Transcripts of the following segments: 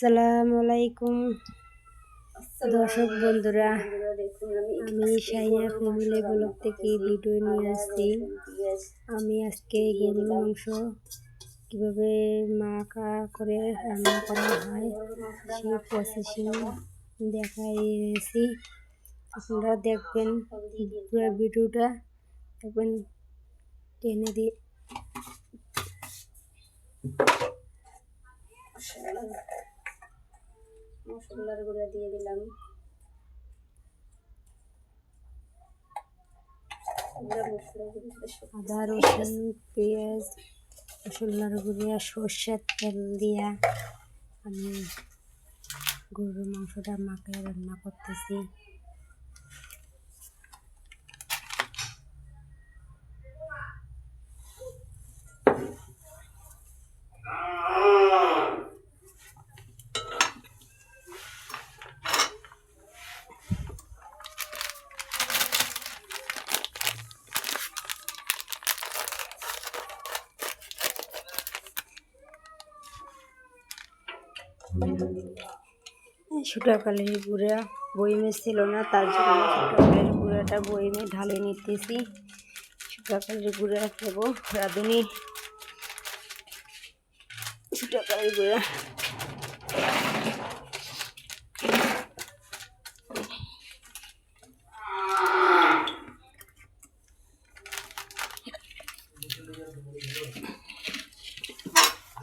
আসসালামু আলাইকুম দর্শক বন্ধুরা, আমি শাইনা ফ্যামিলি ব্লগ থেকে ভিডিও নিয়ে আসছি। আমি আজকে গরুর মাংস কীভাবে মাখা করে রান্না করা হয় সেই প্রসেসিং দেখাইছি। আপনারা দেখবেন, পুরো ভিডিওটা দেখবেন, টেনে দিয়ে মশলার গুঁড়া দিয়ে দিলাম, আদা রসুন পেঁয়াজ মশলার গুঁড়া সর্ষের তেল দিয়া আমি গরুর মাংসটা মাখিয়ে রান্না করতেছি। শুটাকালের গুঁড়া বইমে ছিল না, তার জন্য শুটাকালের গুঁড়াটা বইমে ঢালে নিতেছি। শুটাকালের গুঁড়া দেবো, রাঁধুনি শুটাকালের গুঁড়া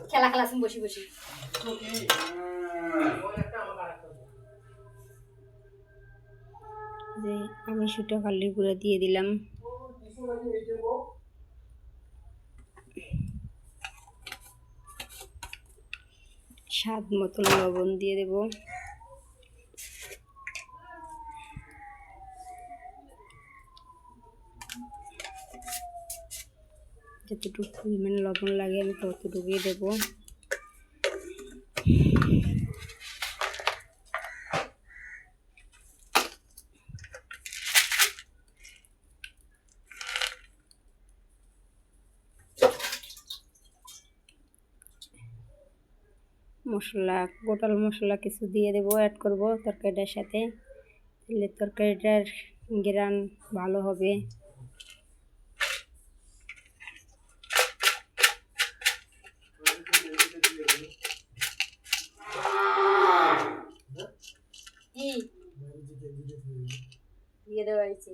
খেলা খেলা বসে বসে যে আমি শুটাকালের গুঁড়া দিয়ে দিলাম। স্বাদ মতো লবণ দিয়ে দেব। যতটুকু পরিমাণে লবণ লাগে আমি ততটুকুই দেব। মশলা, গোটাল মশলা কিছু দিয়ে দেবো, অ্যাড করব তরকারিটার সাথে, তাহলে তরকারিটার ঘ্রাণ ভালো হবে। দিয়ে দেওয়া হয়েছে।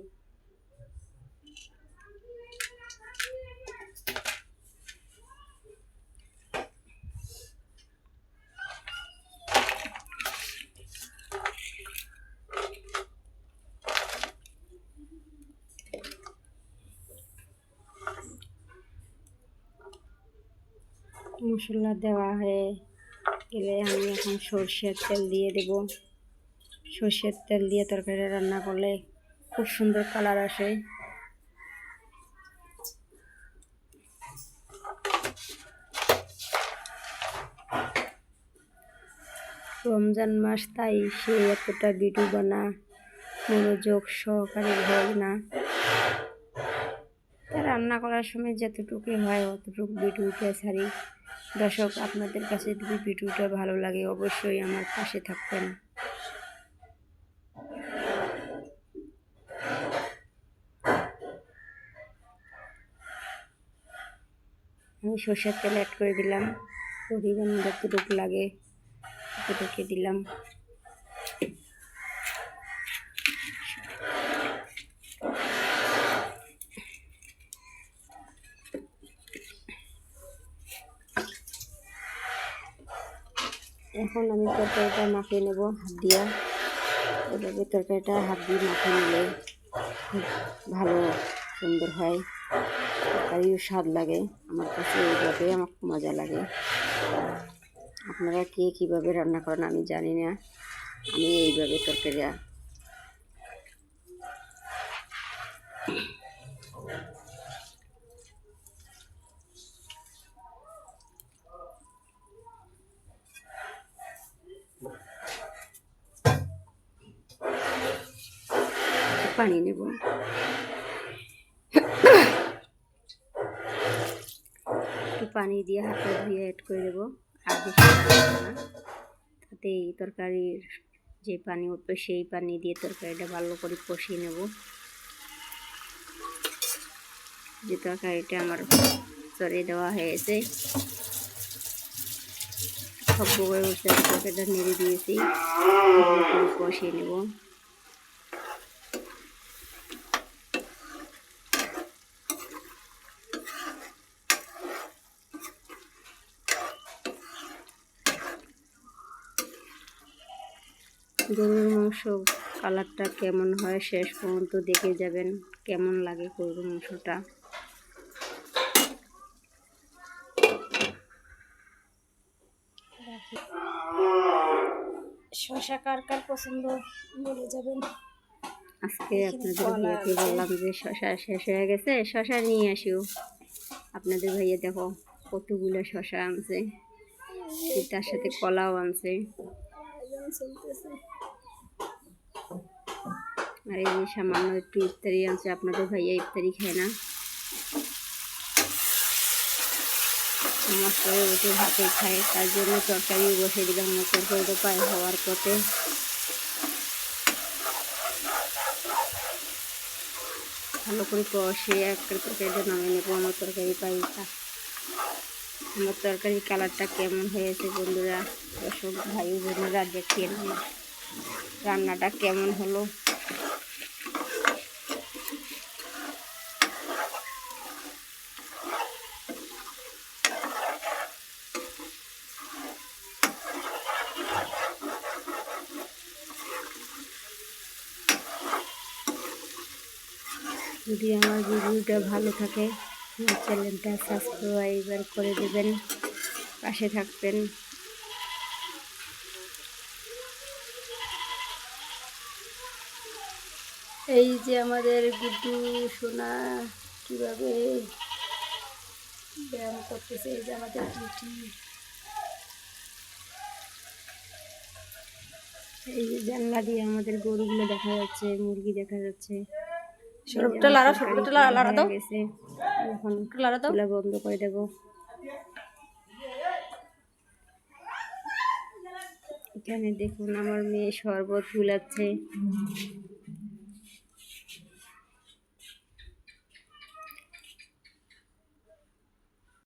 মশলা দেওয়া হয়ে গেলে আমি এখন সর্ষের তেল দিয়ে দেব। সর্ষের তেল দিয়ে তরকারি রান্না করলে খুব সুন্দর কালার আসে। রমজান মাস, তাই সে এতটা ভিডিও বানা মনোযোগ সহকারে হয় না। রান্না করার সময় যতটুকু হয় অতটুকু ভিডিওটা ছাড়ি। দর্শক, আপনাদের কাছে যদি ভিডিওটা ভালো লাগে অবশ্যই আমার পাশে থাকবেন। আমি সর্ষের তেল অ্যাড করে দিলাম, পরিমাণ যতটুকু লাগে ততটুকু দিলাম। এখন আমি তরকারিটা মাখিয়ে নেব হাত দিয়া। এভাবে তরকারিটা হাত দিয়ে মাখিয়ে নিলে খুব ভালো সুন্দর হয়, তরকারিও স্বাদ লাগে। আমার কাছে এইভাবে আমার খুব মজা লাগে। আপনারা কে কীভাবে রান্না করেন আমি জানি না, আমি এইভাবে তরকারি পানি নেব। একটু পানি দিয়ে হাতে ধুয়ে অ্যাড করে দেবো, আর বেশি না, মধ্যে এই তরকারির যে পানি উঠবে সেই পানি দিয়ে তরকারিটা ভালো করে কষিয়ে নেব। যে তরকারিটা আমার চড়িয়ে দেওয়া হয়েছে, খব্ব করে উঠতে তরকারিটা নেড়ে দিয়েছি, ভালো করে কষিয়ে নেব। গরুর মাংস কালারটা কেমন হয় শেষ পর্যন্ত দেখে যাবেন, কেমন লাগে গরুর মাংসটা। শশা কার কার পছন্দ বলে যাবেন। আজকে আপনাদের ভাইয়াকে বললাম যে শশা শেষ হয়ে গেছে, শশা নিয়ে আসিও। আপনাদের ভাইয়া দেখো কতগুলো শশা আনছে, তার সাথে কলাও আনছে। আর এই যে সামান্য একটু ইফতারি আনছে, আপনাদের ভাইয়া ইফতারি খায় না, মস্ত হয়ে উঠে ভাতে খায়, তার জন্য তরকারি বসে দিলাম তরকারিটা পায় হওয়ার পথে। ভালো করে কষে একটা তরকারিটা নামিয়ে নেবো। আমার তরকারি পাইটা, আমার তরকারির কালারটা কেমন হয়েছে বন্ধুরা, দর্শক ভাই বোনেরা দেখেন আমার রান্নাটা কেমন হলো। যদি আমার ভিডিওটা ভালো থাকে আমার চ্যানেলটা সাবস্ক্রাইব করে দেবেন, পাশে থাকবেন। এই যে আমাদের গুড্ডু সোনা কীভাবে ব্যায়াম করতেছে, এই যে আমাদের গুটি, এই যে জানলা দিয়ে আমাদের গরুগুলো দেখা যাচ্ছে, মুরগি দেখা যাচ্ছে। সরবটা লাড়া, সরবটা লাড়া দাও, গেছে, এখন লাড়া দাও, চুলা বন্ধ করে দেব। এখানে দেখুন আমার মেয়ে শরবত গুলাচ্ছে।